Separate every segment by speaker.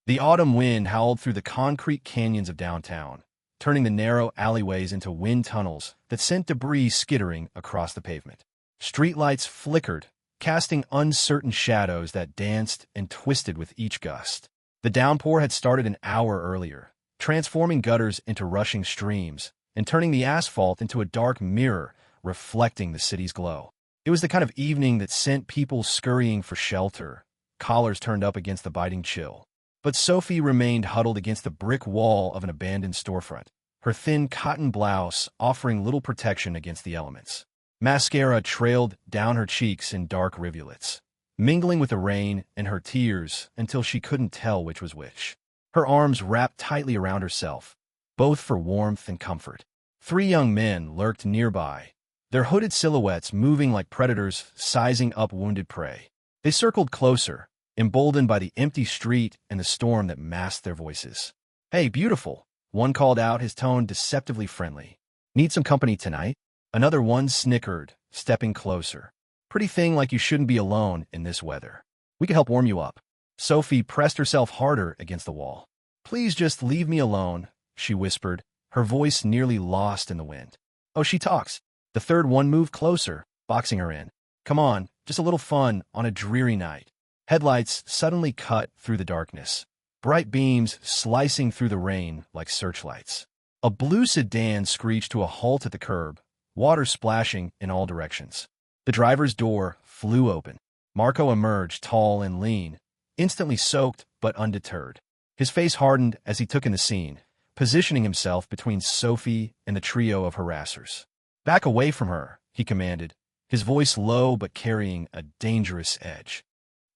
Speaker 1: The autumn wind howled through the concrete canyons of downtown, turning the narrow alleyways into wind tunnels that sent debris skittering across the pavement. Streetlights flickered, casting uncertain shadows that danced and twisted with each gust. The downpour had started an hour earlier, transforming gutters into rushing streams and turning the asphalt into a dark mirror reflecting the city's glow. It was the kind of evening that sent people scurrying for shelter, collars turned up against the biting chill. But Sophie remained huddled against the brick wall of an abandoned storefront, her thin cotton blouse offering little protection against the elements. Mascara trailed down her cheeks in dark rivulets, mingling with the rain and her tears until she couldn't tell which was which. Her arms wrapped tightly around herself, both for warmth and comfort. 3 young men lurked nearby, their hooded silhouettes moving like predators sizing up wounded prey. They circled closer, emboldened by the empty street and the storm that masked their voices. "Hey, beautiful," one called out, his tone deceptively friendly. "Need some company tonight?" Another one snickered, stepping closer. "Pretty thing like you shouldn't be alone in this weather. We could help warm you up." Sophie pressed herself harder against the wall. "Please just leave me alone," she whispered, her voice nearly lost in the wind. "Oh, she talks." The third one moved closer, boxing her in. "Come on, just a little fun on a dreary night." Headlights suddenly cut through the darkness, bright beams slicing through the rain like searchlights. A blue sedan screeched to a halt at the curb, water splashing in all directions. The driver's door flew open. Marco emerged, tall and lean, instantly soaked but undeterred. His face hardened as he took in the scene, positioning himself between Sophie and the trio of harassers. "Back away from her," he commanded, his voice low but carrying a dangerous edge.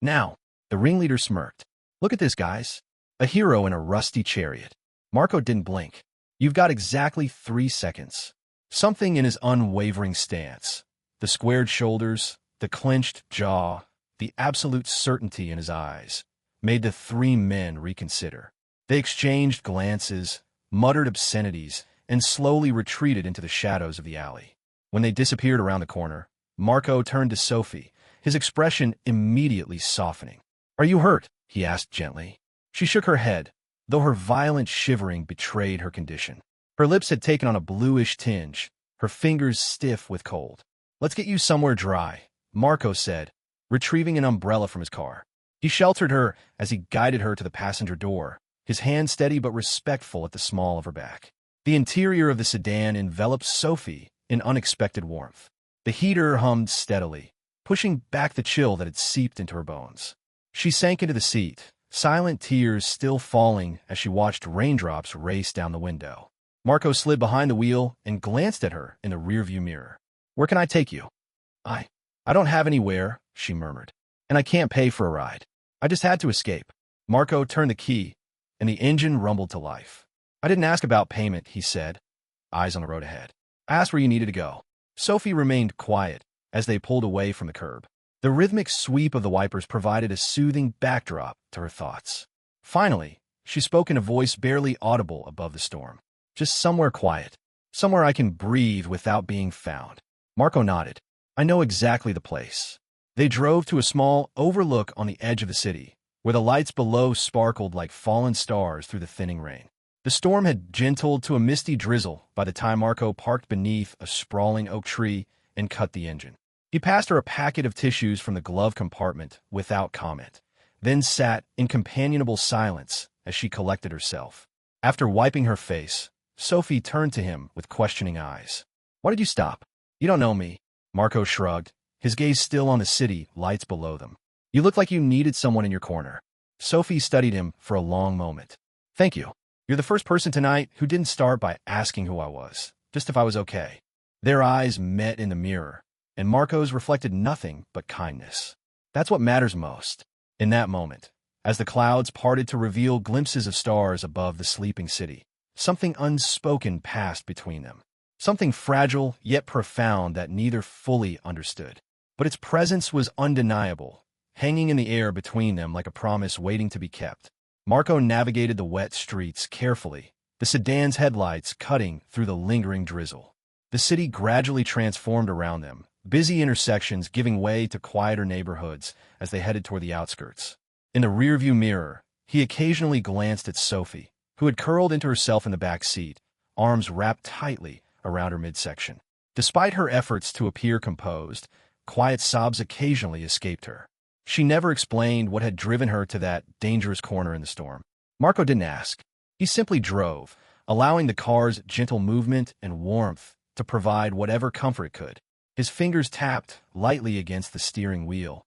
Speaker 1: "Now," the ringleader smirked. "Look at this, guys. A hero in a rusty chariot." Marco didn't blink. "You've got exactly 3 seconds." Something in his unwavering stance, the squared shoulders, the clenched jaw, the absolute certainty in his eyes, made the 3 men reconsider. They exchanged glances, muttered obscenities, and slowly retreated into the shadows of the alley. When they disappeared around the corner, Marco turned to Sophie, his expression immediately softening. "Are you hurt?" he asked gently. She shook her head, though her violent shivering betrayed her condition. Her lips had taken on a bluish tinge, her fingers stiff with cold. "Let's get you somewhere dry," Marco said, retrieving an umbrella from his car. He sheltered her as he guided her to the passenger door, his hand steady but respectful at the small of her back. The interior of the sedan enveloped Sophie in unexpected warmth. The heater hummed steadily, pushing back the chill that had seeped into her bones. She sank into the seat, silent tears still falling as she watched raindrops race down the window. Marco slid behind the wheel and glanced at her in the rearview mirror. "Where can I take you?" I don't have anywhere," she murmured. "And I can't pay for a ride. I just had to escape." Marco turned the key, and the engine rumbled to life. "I didn't ask about payment," he said, eyes on the road ahead. "I asked where you needed to go." Sophie remained quiet as they pulled away from the curb. The rhythmic sweep of the wipers provided a soothing backdrop to her thoughts. Finally, she spoke in a voice barely audible above the storm. "Just somewhere quiet. Somewhere I can breathe without being found." Marco nodded. "I know exactly the place." They drove to a small overlook on the edge of the city, where the lights below sparkled like fallen stars through the thinning rain. The storm had gentled to a misty drizzle by the time Marco parked beneath a sprawling oak tree and cut the engine. He passed her a packet of tissues from the glove compartment without comment, then sat in companionable silence as she collected herself. After wiping her face, Sophie turned to him with questioning eyes. "Why did you stop?" "You don't know me." Marco shrugged, his gaze still on the city lights below them. "You look like you needed someone in your corner." Sophie studied him for a long moment. "Thank you. You're the first person tonight who didn't start by asking who I was, just if I was okay." Their eyes met in the mirror, and Marco's reflected nothing but kindness. That's what matters most. In that moment, as the clouds parted to reveal glimpses of stars above the sleeping city, something unspoken passed between them. Something fragile yet profound that neither fully understood. But its presence was undeniable, hanging in the air between them like a promise waiting to be kept. Marco navigated the wet streets carefully, the sedan's headlights cutting through the lingering drizzle. The city gradually transformed around them, busy intersections giving way to quieter neighborhoods as they headed toward the outskirts. In the rearview mirror, He occasionally glanced at Sophie, who had curled into herself in the back seat, arms wrapped tightly around her midsection. Despite her efforts to appear composed, quiet sobs occasionally escaped her. She never explained what had driven her to that dangerous corner in the storm. Marco didn't ask. He simply drove, allowing the car's gentle movement and warmth to provide whatever comfort it could. His fingers tapped lightly against the steering wheel,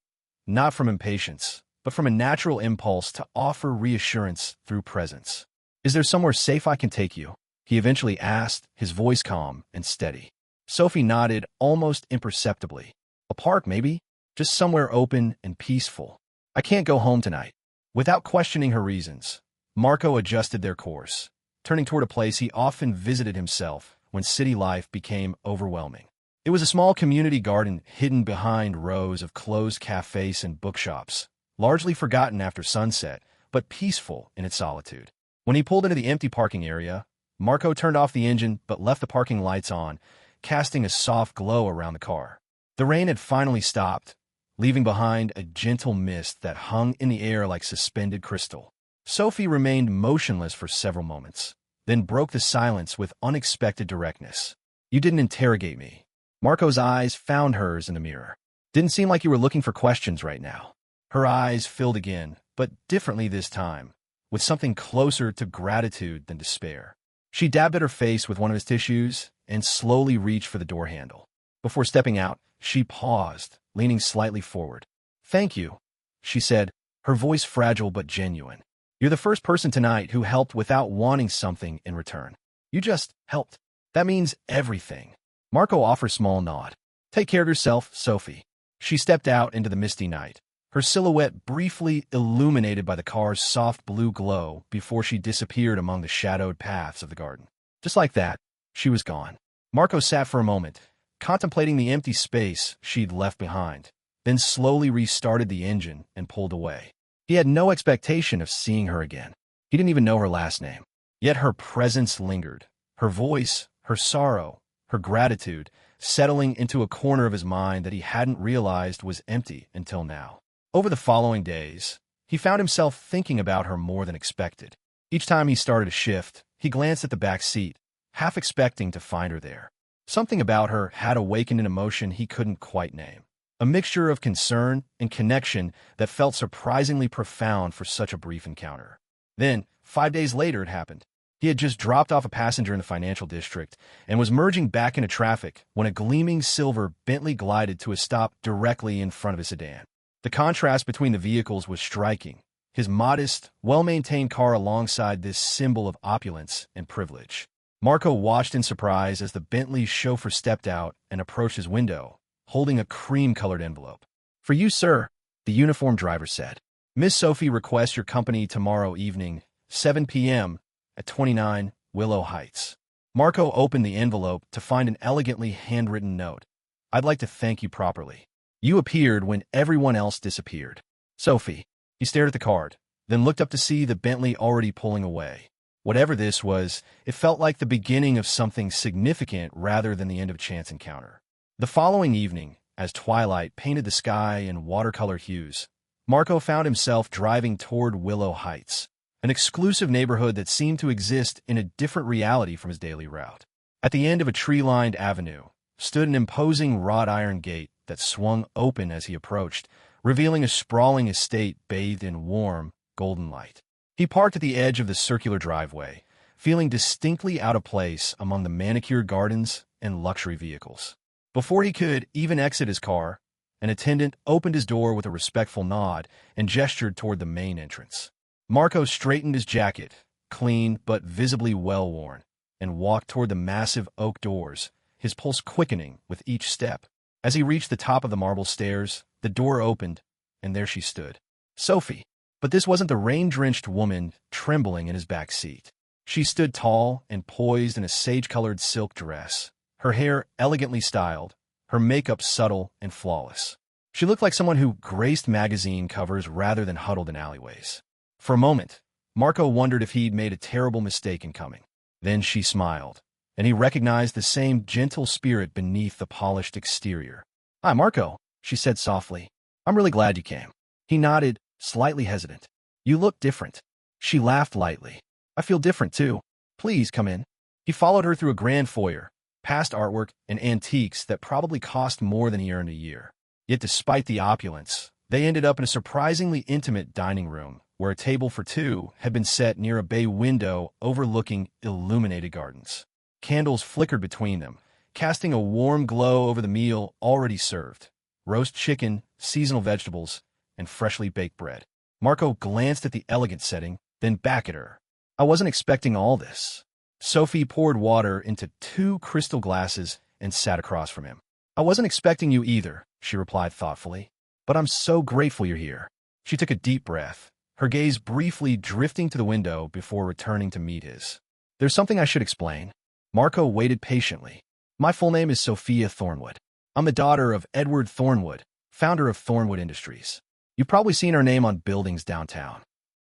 Speaker 1: not from impatience, but from a natural impulse to offer reassurance through presence. "Is there somewhere safe I can take you?" he eventually asked, his voice calm and steady. Sophie nodded almost imperceptibly. "A park, maybe? Just somewhere open and peaceful. I can't go home tonight." Without questioning her reasons, Marco adjusted their course, turning toward a place he often visited himself when city life became overwhelming. It was a small community garden hidden behind rows of closed cafes and bookshops, largely forgotten after sunset, but peaceful in its solitude. When he pulled into the empty parking area, Marco turned off the engine but left the parking lights on, casting a soft glow around the car. The rain had finally stopped, leaving behind a gentle mist that hung in the air like suspended crystal. Sophie remained motionless for several moments, then broke the silence with unexpected directness. "You didn't interrogate me." Marco's eyes found hers in the mirror. "Didn't seem like you were looking for questions right now." Her eyes filled again, but differently this time, with something closer to gratitude than despair. She dabbed at her face with one of his tissues and slowly reached for the door handle. Before stepping out, she paused, leaning slightly forward. "Thank you," she said, her voice fragile but genuine. "You're the first person tonight who helped without wanting something in return. You just helped. That means everything." Marco offered a small nod. "Take care of yourself, Sophie." She stepped out into the misty night, her silhouette briefly illuminated by the car's soft blue glow before she disappeared among the shadowed paths of the garden. Just like that, she was gone. Marco sat for a moment, contemplating the empty space she'd left behind, then slowly restarted the engine and pulled away. He had no expectation of seeing her again. He didn't even know her last name. Yet her presence lingered, her voice, her sorrow, her gratitude, settling into a corner of his mind that he hadn't realized was empty until now. Over the following days, he found himself thinking about her more than expected. Each time he started a shift, he glanced at the back seat, half expecting to find her there. Something about her had awakened an emotion he couldn't quite name, a mixture of concern and connection that felt surprisingly profound for such a brief encounter. Then, 5 days later, it happened. He had just dropped off a passenger in the financial district and was merging back into traffic when a gleaming silver Bentley glided to a stop directly in front of his sedan. The contrast between the vehicles was striking, his modest, well-maintained car alongside this symbol of opulence and privilege. Marco watched in surprise as the Bentley's chauffeur stepped out and approached his window, holding a cream-colored envelope. "For you, sir," the uniformed driver said. "Miss Sophie requests your company tomorrow evening, 7 p.m., at 29 Willow Heights." Marco opened the envelope to find an elegantly handwritten note. "I'd like to thank you properly. You appeared when everyone else disappeared. Sophie." He stared at the card, then looked up to see the Bentley already pulling away. Whatever this was, it felt like the beginning of something significant rather than the end of a chance encounter. The following evening, as twilight painted the sky in watercolor hues, Marco found himself driving toward Willow Heights, an exclusive neighborhood that seemed to exist in a different reality from his daily route. At the end of a tree-lined avenue stood an imposing wrought iron gate that swung open as he approached, revealing a sprawling estate bathed in warm, golden light. He parked at the edge of the circular driveway, feeling distinctly out of place among the manicured gardens and luxury vehicles. Before he could even exit his car, an attendant opened his door with a respectful nod and gestured toward the main entrance. Marco straightened his jacket, clean but visibly well-worn, and walked toward the massive oak doors, his pulse quickening with each step. As he reached the top of the marble stairs, the door opened, and there she stood. Sophie. But this wasn't the rain-drenched woman trembling in his back seat. She stood tall and poised in a sage-colored silk dress, her hair elegantly styled, her makeup subtle and flawless. She looked like someone who graced magazine covers rather than huddled in alleyways. For a moment, Marco wondered if he'd made a terrible mistake in coming. Then she smiled, and he recognized the same gentle spirit beneath the polished exterior. "Hi, Marco," she said softly. "I'm really glad you came." He nodded, slightly hesitant. "You look different." She laughed lightly. I feel different, too. Please come in. He followed her through a grand foyer, past artwork and antiques that probably cost more than he earned a year. Yet despite the opulence, they ended up in a surprisingly intimate dining room where a table for two had been set near a bay window overlooking illuminated gardens. Candles flickered between them, casting a warm glow over the meal already served. Roast chicken, seasonal vegetables, and freshly baked bread. Marco glanced at the elegant setting, then back at her. I wasn't expecting all this. Sophie poured water into 2 crystal glasses and sat across from him. I wasn't expecting you either, she replied thoughtfully. But I'm so grateful you're here. She took a deep breath, her gaze briefly drifting to the window before returning to meet his. There's something I should explain. Marco waited patiently. My full name is Sophie Thornwood. I'm the daughter of Edward Thornwood, founder of Thornwood Industries. You've probably seen her name on buildings downtown.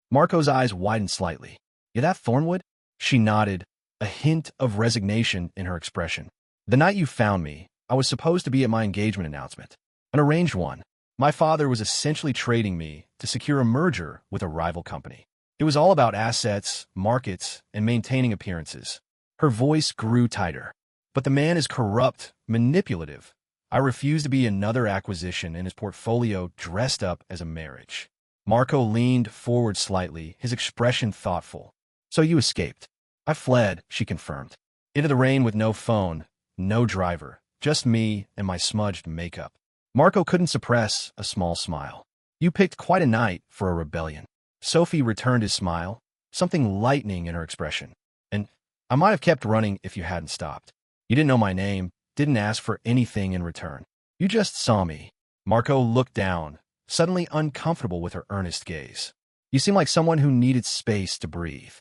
Speaker 1: Marco's eyes widened slightly. You that Thornwood? She nodded, a hint of resignation in her expression. The night you found me, I was supposed to be at my engagement announcement. An arranged one. My father was essentially trading me to secure a merger with a rival company. It was all about assets, markets, and maintaining appearances. Her voice grew tighter. But the man is corrupt, manipulative. I refuse to be another acquisition in his portfolio dressed up as a marriage. Marco leaned forward slightly, his expression thoughtful. So you escaped. I fled, she confirmed. Into the rain with no phone, no driver, just me and my smudged makeup. Marco couldn't suppress a small smile. You picked quite a night for a rebellion. Sophie returned his smile, something lightening in her expression. And I might have kept running if you hadn't stopped. You didn't know my name, didn't ask for anything in return. You just saw me. Marco looked down, suddenly uncomfortable with her earnest gaze. You seem like someone who needed space to breathe.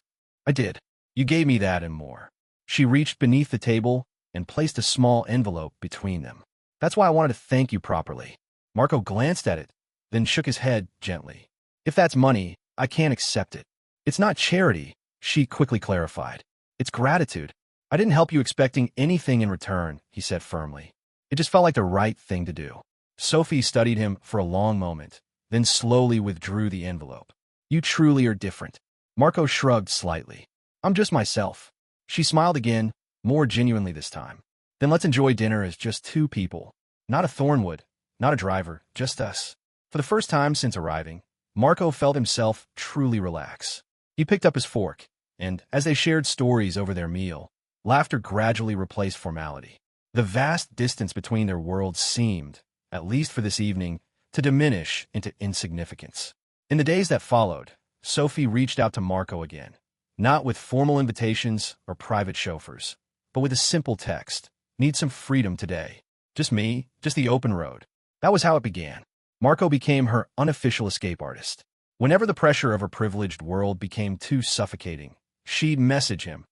Speaker 1: I did. You gave me that and more. She reached beneath the table and placed a small envelope between them. That's why I wanted to thank you properly. Marco glanced at it, then shook his head gently. If that's money, I can't accept it. It's not charity, she quickly clarified. It's gratitude. I didn't help you expecting anything in return, he said firmly. It just felt like the right thing to do. Sophie studied him for a long moment, then slowly withdrew the envelope. You truly are different. Marco shrugged slightly. I'm just myself. She smiled again, more genuinely this time. Then let's enjoy dinner as just 2 people. Not a Thornwood, not a driver, just us. For the first time since arriving, Marco felt himself truly relax. He picked up his fork, and as they shared stories over their meal, laughter gradually replaced formality. The vast distance between their worlds seemed, at least for this evening, to diminish into insignificance. In the days that followed, Sophie reached out to Marco again, not with formal invitations or private chauffeurs, but with a simple text. Need some freedom today. Just me, just the open road. That was how it began. Marco became her unofficial escape artist. Whenever the pressure of her privileged world became too suffocating, she'd message him,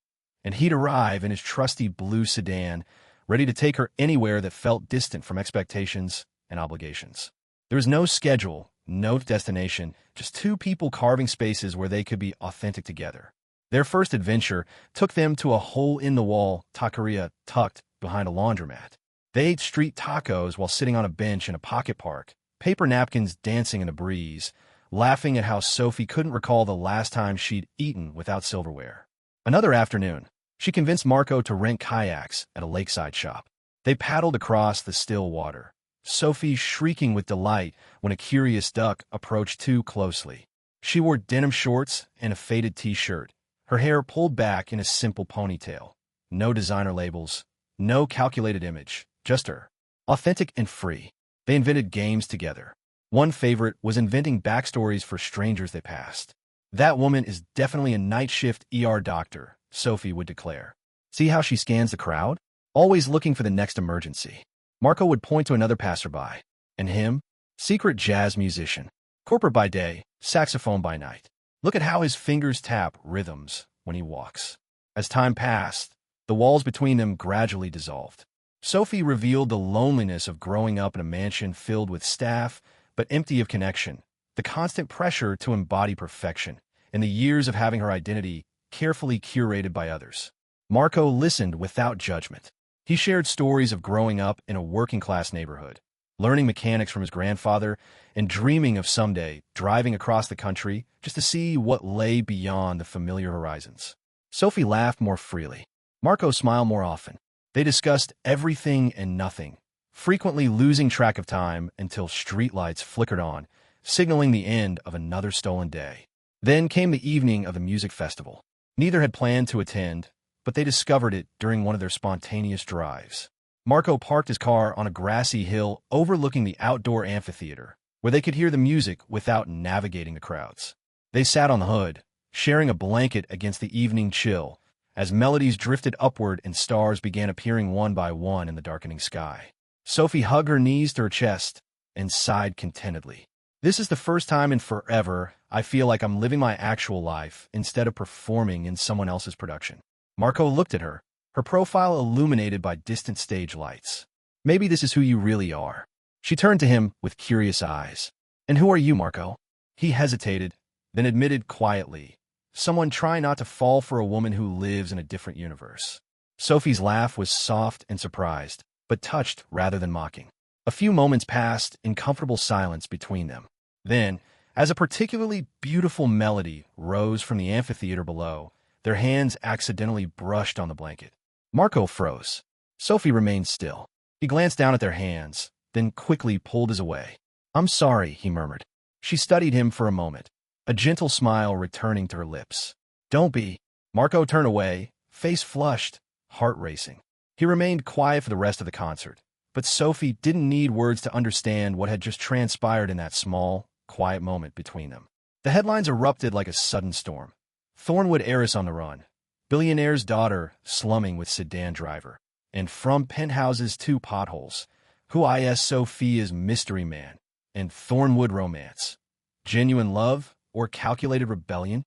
Speaker 1: and he'd arrive in his trusty blue sedan, ready to take her anywhere that felt distant from expectations and obligations. There was no schedule, no destination, just 2 people carving spaces where they could be authentic together. Their first adventure took them to a hole-in-the-wall taqueria tucked behind a laundromat. They ate street tacos while sitting on a bench in a pocket park, paper napkins dancing in a breeze, laughing at how Sophie couldn't recall the last time she'd eaten without silverware. Another afternoon, she convinced Marco to rent kayaks at a lakeside shop. They paddled across the still water, Sophie shrieking with delight when a curious duck approached too closely. She wore denim shorts and a faded t-shirt, her hair pulled back in a simple ponytail. No designer labels, no calculated image, just her. Authentic and free. They invented games together. One favorite was inventing backstories for strangers they passed. That woman is definitely a night shift ER doctor, Sophie would declare. See how she scans the crowd? Always looking for the next emergency. Marco would point to another passerby. And him? Secret jazz musician. Corporate by day, saxophone by night. Look at how his fingers tap rhythms when he walks. As time passed, the walls between them gradually dissolved. Sophie revealed the loneliness of growing up in a mansion filled with staff, but empty of connection, the constant pressure to embody perfection, and the years of having her identity carefully curated by others. Marco listened without judgment. He shared stories of growing up in a working-class neighborhood, learning mechanics from his grandfather and dreaming of someday driving across the country just to see what lay beyond the familiar horizons. Sophie laughed more freely. Marco smiled more often. They discussed everything and nothing, frequently losing track of time until streetlights flickered on, signaling the end of another stolen day. Then came the evening of the music festival. Neither had planned to attend, but they discovered it during one of their spontaneous drives. Marco parked his car on a grassy hill overlooking the outdoor amphitheater, where they could hear the music without navigating the crowds. They sat on the hood, sharing a blanket against the evening chill, as melodies drifted upward and stars began appearing one by one in the darkening sky. Sophie hugged her knees to her chest and sighed contentedly. This is the first time in forever I feel like I'm living my actual life instead of performing in someone else's production. Marco looked at her, her profile illuminated by distant stage lights. Maybe this is who you really are. She turned to him with curious eyes. And who are you, Marco? He hesitated, then admitted quietly, someone trying not to fall for a woman who lives in a different universe. Sophie's laugh was soft and surprised, but touched rather than mocking. A few moments passed in comfortable silence between them. Then, as a particularly beautiful melody rose from the amphitheater below, their hands accidentally brushed on the blanket. Marco froze. Sophie remained still. He glanced down at their hands, then quickly pulled his away. "I'm sorry," he murmured. She studied him for a moment, a gentle smile returning to her lips. "Don't be." Marco turned away, face flushed, heart racing. He remained quiet for the rest of the concert, but Sophie didn't need words to understand what had just transpired in that small, quiet moment between them. The headlines erupted like a sudden storm. Thornwood heiress on the run, billionaire's daughter slumming with sedan driver, and from penthouses to potholes, who is Sophia's mystery man, and Thornwood romance. Genuine love or calculated rebellion?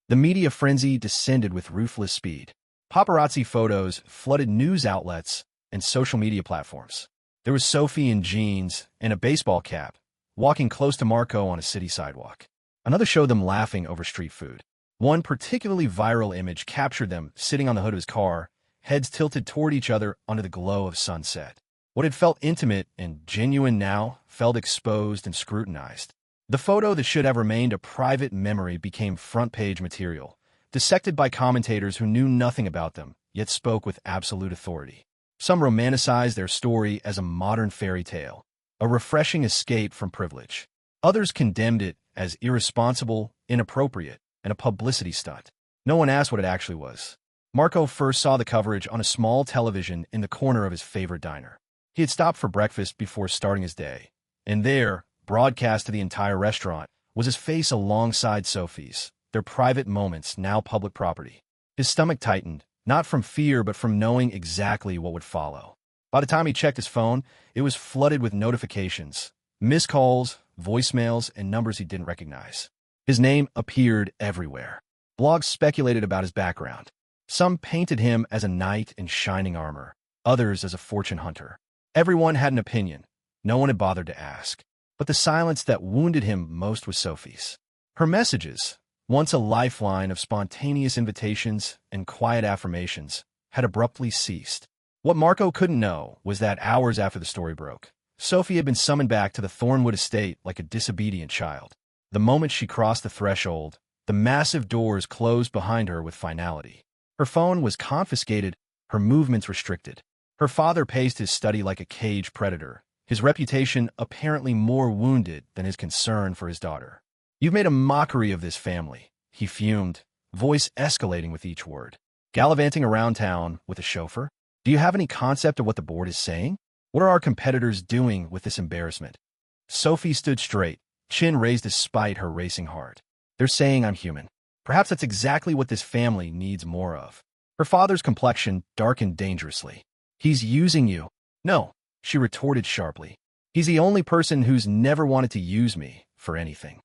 Speaker 1: The media frenzy descended with ruthless speed. Paparazzi photos flooded news outlets and social media platforms. There was Sophie in jeans and a baseball cap, walking close to Marco on a city sidewalk. Another showed them laughing over street food. One particularly viral image captured them sitting on the hood of his car, heads tilted toward each other under the glow of sunset. What had felt intimate and genuine now felt exposed and scrutinized. The photo that should have remained a private memory became front-page material, dissected by commentators who knew nothing about them, yet spoke with absolute authority. Some romanticized their story as a modern fairy tale, a refreshing escape from privilege. Others condemned it as irresponsible, inappropriate, and a publicity stunt. No one asked what it actually was. Marco first saw the coverage on a small television in the corner of his favorite diner. He had stopped for breakfast before starting his day, and there, broadcast to the entire restaurant, was his face alongside Sophie's, their private moments now public property. His stomach tightened, not from fear but from knowing exactly what would follow. By the time he checked his phone, it was flooded with notifications, missed calls, voicemails, and numbers he didn't recognize. His name appeared everywhere. Blogs speculated about his background. Some painted him as a knight in shining armor, others as a fortune hunter. Everyone had an opinion. No one had bothered to ask. But the silence that wounded him most was Sophie's. Her messages, once a lifeline of spontaneous invitations and quiet affirmations, had abruptly ceased. What Marco couldn't know was that hours after the story broke, Sophie had been summoned back to the Thornwood estate like a disobedient child. The moment she crossed the threshold, the massive doors closed behind her with finality. Her phone was confiscated, her movements restricted. Her father paced his study like a caged predator, his reputation apparently more wounded than his concern for his daughter. "You've made a mockery of this family," he fumed, voice escalating with each word. "Gallivanting around town with a chauffeur? Do you have any concept of what the board is saying? What are our competitors doing with this embarrassment?" Sophie stood straight, chin raised despite her racing heart. "They're saying I'm human. Perhaps that's exactly what this family needs more of." Her father's complexion darkened dangerously. "He's using you." "No," she retorted sharply. "He's the only person who's never wanted to use me for anything."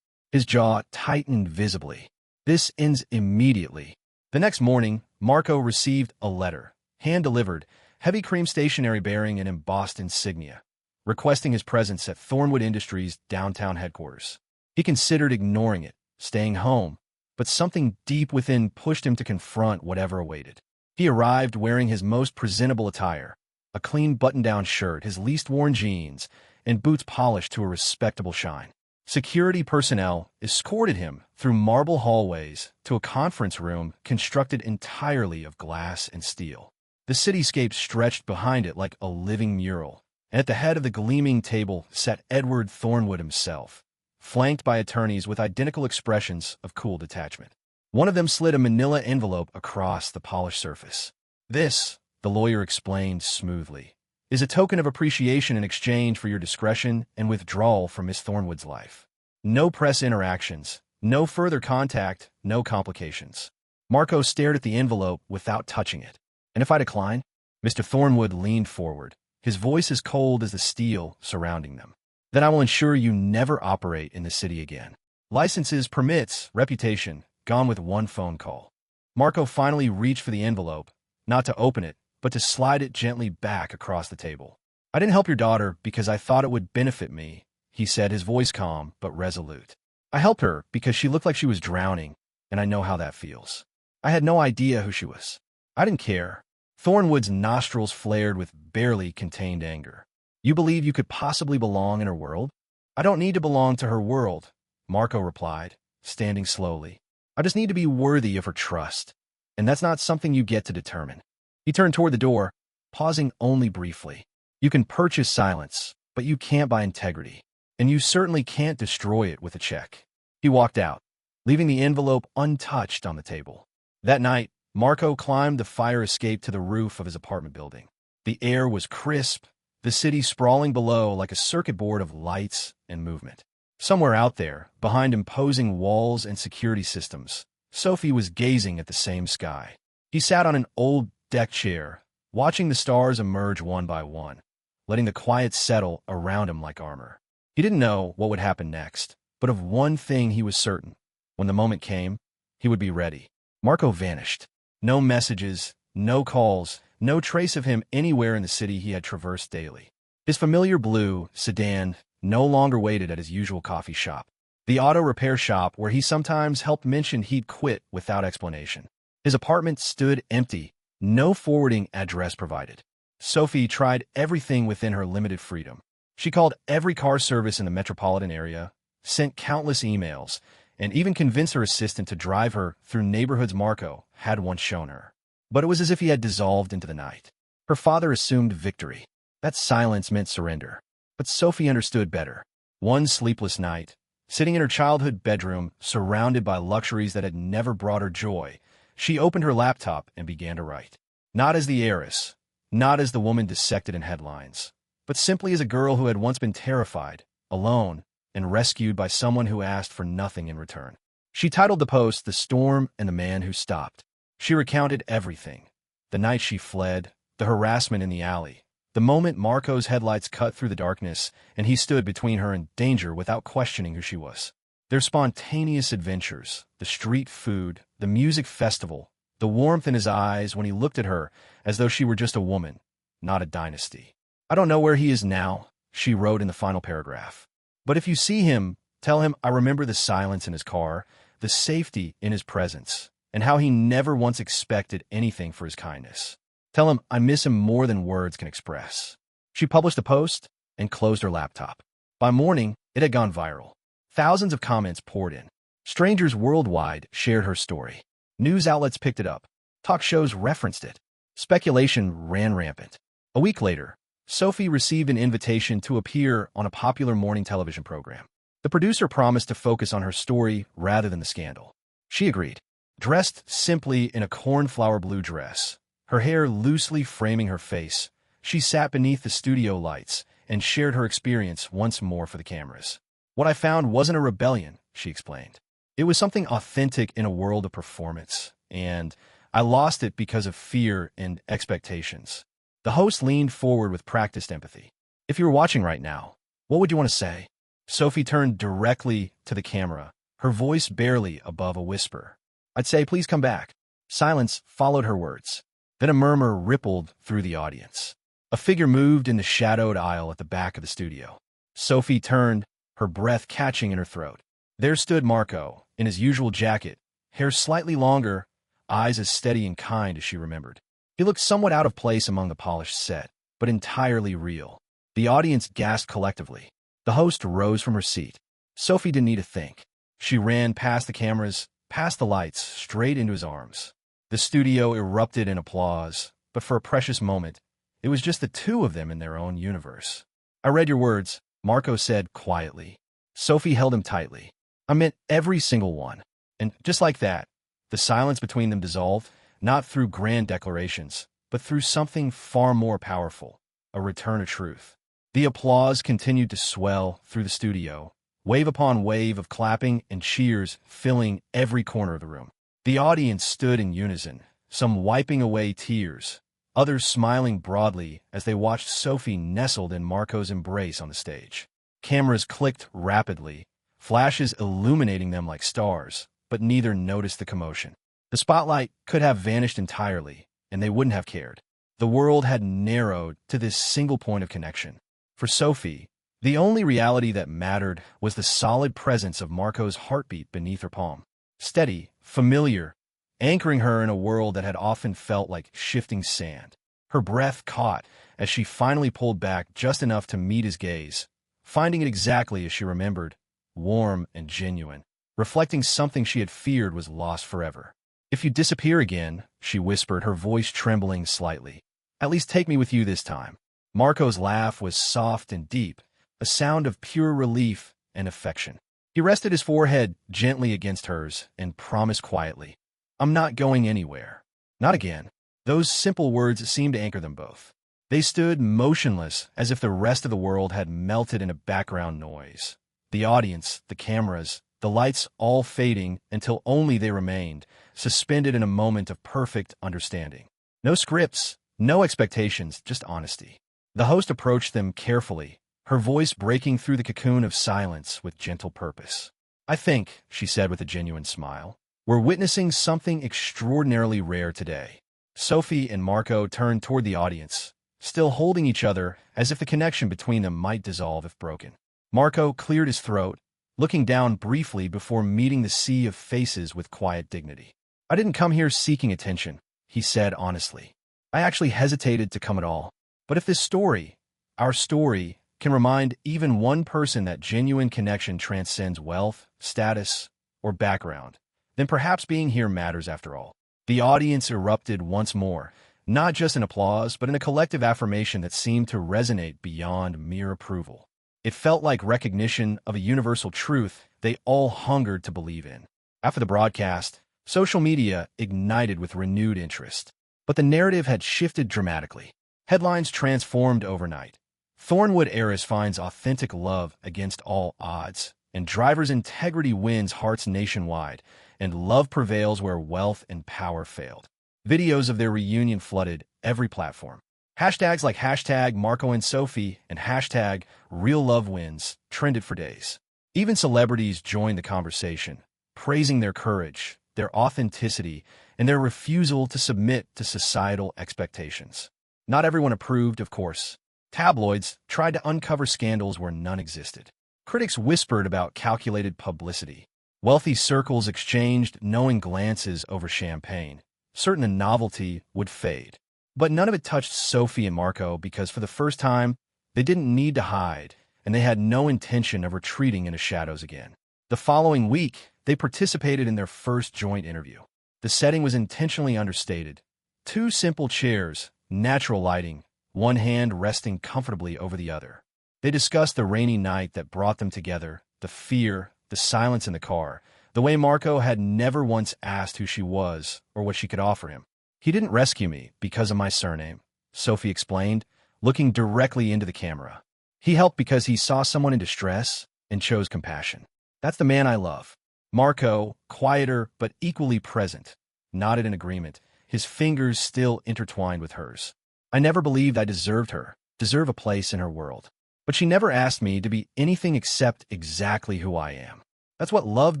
Speaker 1: His jaw tightened visibly. "This ends immediately." The next morning, Marco received a letter, hand-delivered, heavy cream stationery bearing an embossed insignia, requesting his presence at Thornwood Industries' downtown headquarters. He considered ignoring it, staying home, but something deep within pushed him to confront whatever awaited. He arrived wearing his most presentable attire, a clean button-down shirt, his least-worn jeans, and boots polished to a respectable shine. Security personnel escorted him through marble hallways to a conference room constructed entirely of glass and steel. The cityscape stretched behind it like a living mural, and at the head of the gleaming table sat Edward Thornwood himself, flanked by attorneys with identical expressions of cool detachment. One of them slid a manila envelope across the polished surface. "This," the lawyer explained smoothly, "is a token of appreciation in exchange for your discretion and withdrawal from Miss Thornwood's life. No press interactions, no further contact, no complications." Marco stared at the envelope without touching it. "And if I decline?" Mr. Thornwood leaned forward, his voice as cold as the steel surrounding them. "Then I will ensure you never operate in the city again. Licenses, permits, reputation, gone with one phone call." Marco finally reached for the envelope, not to open it, but to slide it gently back across the table. "I didn't help your daughter because I thought it would benefit me," he said, his voice calm but resolute. "I helped her because she looked like she was drowning, and I know how that feels. I had no idea who she was. I didn't care." Thornwood's nostrils flared with barely contained anger. "You believe you could possibly belong in her world?" "I don't need to belong to her world," Marco replied, standing slowly. "I just need to be worthy of her trust, and that's not something you get to determine." He turned toward the door, pausing only briefly. "You can purchase silence, but you can't buy integrity, and you certainly can't destroy it with a check." He walked out, leaving the envelope untouched on the table. That night, Marco climbed the fire escape to the roof of his apartment building. The air was crisp, the city sprawling below like a circuit board of lights and movement. Somewhere out there, behind imposing walls and security systems, Sophie was gazing at the same sky. He sat on an old deck chair, watching the stars emerge one by one, letting the quiet settle around him like armor. He didn't know what would happen next, but of one thing he was certain. When the moment came, he would be ready. Marco vanished. No messages, no calls, no trace of him anywhere in the city he had traversed daily. His familiar blue sedan no longer waited at his usual coffee shop, the auto repair shop where he sometimes helped mention he'd quit without explanation. His apartment stood empty, no forwarding address provided. Sophie tried everything within her limited freedom. She called every car service in the metropolitan area, sent countless emails, and even convinced her assistant to drive her through neighborhoods Marco had once shown her. But it was as if he had dissolved into the night. Her father assumed victory. That silence meant surrender. But Sophie understood better. One sleepless night, sitting in her childhood bedroom, surrounded by luxuries that had never brought her joy, she opened her laptop and began to write. Not as the heiress, not as the woman dissected in headlines, but simply as a girl who had once been terrified, alone, and rescued by someone who asked for nothing in return. She titled the post, "The Storm and the Man Who Stopped." She recounted everything. The night she fled, the harassment in the alley, the moment Marco's headlights cut through the darkness and he stood between her and danger without questioning who she was. Their spontaneous adventures, the street food, the music festival, the warmth in his eyes when he looked at her as though she were just a woman, not a dynasty. "I don't know where he is now," she wrote in the final paragraph. "But if you see him, tell him I remember the silence in his car, the safety in his presence, and how he never once expected anything for his kindness. Tell him I miss him more than words can express." She published the post and closed her laptop. By morning, it had gone viral. Thousands of comments poured in. Strangers worldwide shared her story. News outlets picked it up. Talk shows referenced it. Speculation ran rampant. A week later, Sophie received an invitation to appear on a popular morning television program. The producer promised to focus on her story rather than the scandal. She agreed. Dressed simply in a cornflower blue dress, her hair loosely framing her face, she sat beneath the studio lights and shared her experience once more for the cameras. "What I found wasn't a rebellion," she explained. "It was something authentic in a world of performance, and I lost it because of fear and expectations." The host leaned forward with practiced empathy. "If you were watching right now, what would you want to say?" Sophie turned directly to the camera, her voice barely above a whisper. "I'd say, please come back." Silence followed her words. Then a murmur rippled through the audience. A figure moved in the shadowed aisle at the back of the studio. Sophie turned, her breath catching in her throat. There stood Marco, in his usual jacket, hair slightly longer, eyes as steady and kind as she remembered. He looked somewhat out of place among the polished set, but entirely real. The audience gasped collectively. The host rose from her seat. Sophie didn't need to think. She ran past the cameras, past the lights, straight into his arms. The studio erupted in applause, but for a precious moment, it was just the two of them in their own universe. "I read your words," Marco said quietly. Sophie held him tightly. "I meant every single one." And just like that, the silence between them dissolved, not through grand declarations, but through something far more powerful, a return of truth. The applause continued to swell through the studio, wave upon wave of clapping and cheers filling every corner of the room. The audience stood in unison, some wiping away tears, others smiling broadly as they watched Sophie nestled in Marco's embrace on the stage. Cameras clicked rapidly, flashes illuminating them like stars, but neither noticed the commotion. The spotlight could have vanished entirely, and they wouldn't have cared. The world had narrowed to this single point of connection. For Sophie, the only reality that mattered was the solid presence of Marco's heartbeat beneath her palm. Steady, familiar, anchoring her in a world that had often felt like shifting sand. Her breath caught as she finally pulled back just enough to meet his gaze, finding it exactly as she remembered, warm and genuine, reflecting something she had feared was lost forever. "If you disappear again," she whispered, her voice trembling slightly, "at least take me with you this time." Marco's laugh was soft and deep, a sound of pure relief and affection. He rested his forehead gently against hers and promised quietly, "I'm not going anywhere." Not again. Those simple words seemed to anchor them both. They stood motionless as if the rest of the world had melted into background noise. The audience, the cameras, the lights all fading until only they remained, suspended in a moment of perfect understanding. No scripts, no expectations, just honesty. The host approached them carefully, her voice breaking through the cocoon of silence with gentle purpose. "I think," she said with a genuine smile, "we're witnessing something extraordinarily rare today." Sophie and Marco turned toward the audience, still holding each other as if the connection between them might dissolve if broken. Marco cleared his throat, looking down briefly before meeting the sea of faces with quiet dignity. "I didn't come here seeking attention," he said honestly. "I actually hesitated to come at all. But if this story, our story, can remind even one person that genuine connection transcends wealth, status, or background, then perhaps being here matters after all." The audience erupted once more, not just in applause, but in a collective affirmation that seemed to resonate beyond mere approval. It felt like recognition of a universal truth they all hungered to believe in. After the broadcast, social media ignited with renewed interest. But the narrative had shifted dramatically. Headlines transformed overnight. Thornwood heiress finds authentic love against all odds, and driver's integrity wins hearts nationwide, and love prevails where wealth and power failed. Videos of their reunion flooded every platform. Hashtags like hashtag Marco and Sophie and hashtag Real Love Wins trended for days. Even celebrities joined the conversation, praising their courage, their authenticity, and their refusal to submit to societal expectations. Not everyone approved, of course. Tabloids tried to uncover scandals where none existed. Critics whispered about calculated publicity. Wealthy circles exchanged knowing glances over champagne, certain a novelty would fade. But none of it touched Sophie and Marco because for the first time, they didn't need to hide, and they had no intention of retreating into shadows again. The following week, they participated in their first joint interview. The setting was intentionally understated. 2 simple chairs, natural lighting, one hand resting comfortably over the other. They discussed the rainy night that brought them together, the fear, the silence in the car, the way Marco had never once asked who she was or what she could offer him. "He didn't rescue me because of my surname," Sophie explained, looking directly into the camera. "He helped because he saw someone in distress and chose compassion. That's the man I love." Marco, quieter but equally present, nodded in agreement, his fingers still intertwined with hers. "I never believed I deserve a place in her world. But she never asked me to be anything except exactly who I am. That's what love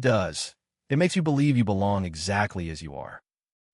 Speaker 1: does. It makes you believe you belong exactly as you are."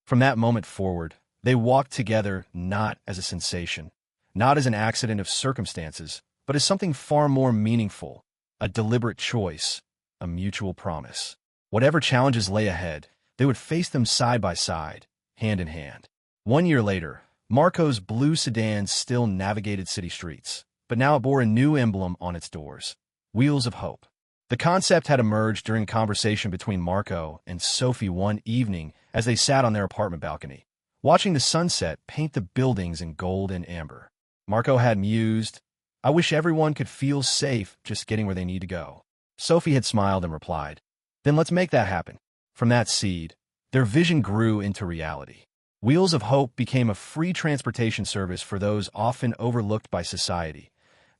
Speaker 1: From that moment forward, they walked together not as a sensation, not as an accident of circumstances, but as something far more meaningful, a deliberate choice, a mutual promise. Whatever challenges lay ahead, they would face them side by side, hand in hand. 1 year later, Marco's blue sedan still navigated city streets, but now it bore a new emblem on its doors: Wheels of Hope. The concept had emerged during a conversation between Marco and Sophie one evening as they sat on their apartment balcony, watching the sunset paint the buildings in gold and amber. Marco had mused, "I wish everyone could feel safe just getting where they need to go." Sophie had smiled and replied, "Then let's make that happen." From that seed, their vision grew into reality. Wheels of Hope became a free transportation service for those often overlooked by society: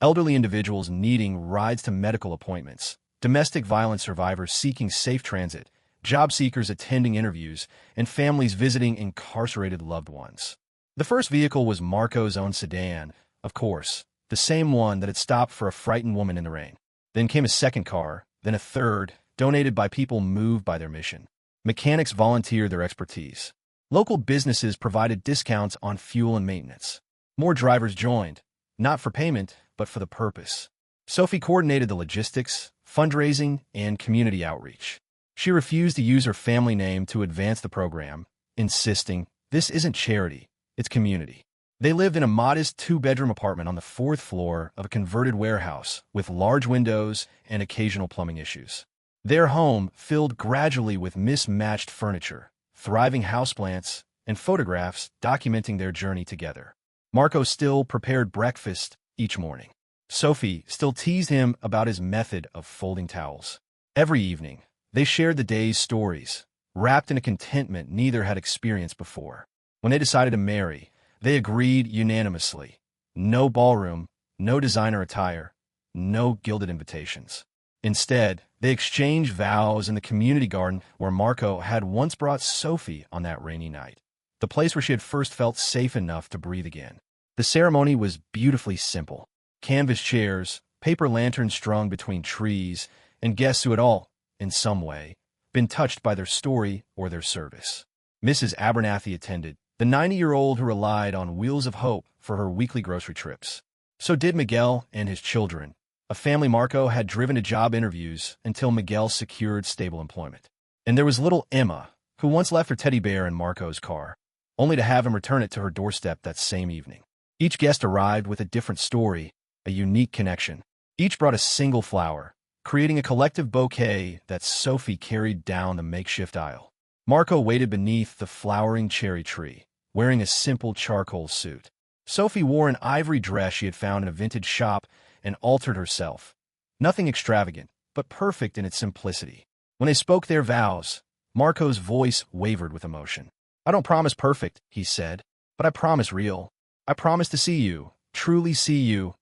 Speaker 1: elderly individuals needing rides to medical appointments, domestic violence survivors seeking safe transit, job seekers attending interviews, and families visiting incarcerated loved ones. The first vehicle was Marco's own sedan, of course, the same one that had stopped for a frightened woman in the rain. Then came a second car, then a third, donated by people moved by their mission. Mechanics volunteered their expertise. Local businesses provided discounts on fuel and maintenance. More drivers joined, not for payment, but for the purpose. Sophie coordinated the logistics, fundraising, and community outreach. She refused to use her family name to advance the program, insisting, "This isn't charity, it's community." They lived in a modest two-bedroom apartment on the fourth floor of a converted warehouse with large windows and occasional plumbing issues. Their home filled gradually with mismatched furniture, thriving houseplants, and photographs documenting their journey together. Marco still prepared breakfast each morning. Sophie still teased him about his method of folding towels. Every evening, they shared the day's stories, wrapped in a contentment neither had experienced before. When they decided to marry, they agreed unanimously: no ballroom, no designer attire, no gilded invitations. Instead, they exchanged vows in the community garden where Marco had once brought Sophie on that rainy night, the place where she had first felt safe enough to breathe again. The ceremony was beautifully simple: canvas chairs, paper lanterns strung between trees, and guests who had all, in some way, been touched by their story or their service. Mrs. Abernathy attended, the 90-year-old who relied on Wheels of Hope for her weekly grocery trips. So did Miguel and his children, a family Marco had driven to job interviews until Miguel secured stable employment. And there was little Emma, who once left her teddy bear in Marco's car, only to have him return it to her doorstep that same evening. Each guest arrived with a different story, a unique connection. Each brought a single flower, creating a collective bouquet that Sophie carried down the makeshift aisle. Marco waited beneath the flowering cherry tree, wearing a simple charcoal suit. Sophie wore an ivory dress she had found in a vintage shop and altered herself. Nothing extravagant, but perfect in its simplicity. When they spoke their vows, Marco's voice wavered with emotion. "I don't promise perfect," he said, "but I promise real. I promise to see you, truly see you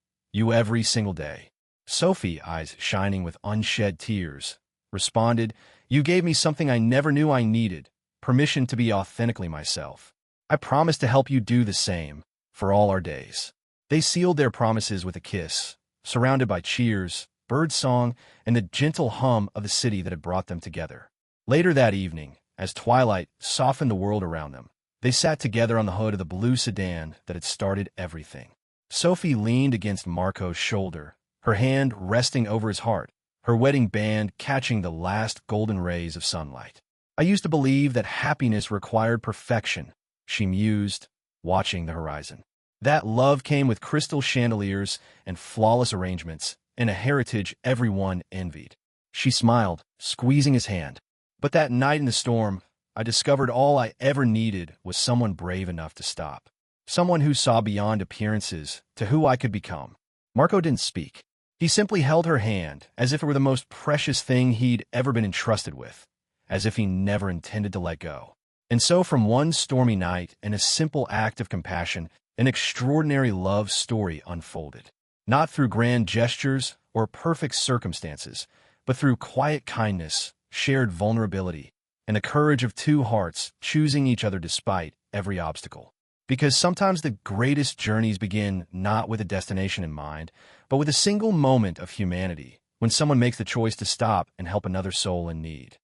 Speaker 1: every single day." Sophie, eyes shining with unshed tears, responded, "You gave me something I never knew I needed, permission to be authentically myself. I promise to help you do the same, for all our days." They sealed their promises with a kiss, surrounded by cheers, birdsong, and the gentle hum of the city that had brought them together. Later that evening, as twilight softened the world around them, they sat together on the hood of the blue sedan that had started everything. Sophie leaned against Marco's shoulder, her hand resting over his heart, her wedding band catching the last golden rays of sunlight. "I used to believe that happiness required perfection," she mused, watching the horizon. "That love came with crystal chandeliers and flawless arrangements, and a heritage everyone envied." She smiled, squeezing his hand. "But that night in the storm, I discovered all I ever needed was someone brave enough to stop. Someone who saw beyond appearances to who I could become." Marco didn't speak. He simply held her hand as if it were the most precious thing he'd ever been entrusted with, as if he never intended to let go. And so from one stormy night and a simple act of compassion, an extraordinary love story unfolded. Not through grand gestures or perfect circumstances, but through quiet kindness, shared vulnerability, and the courage of two hearts choosing each other despite every obstacle. Because sometimes the greatest journeys begin not with a destination in mind, but with a single moment of humanity, when someone makes the choice to stop and help another soul in need.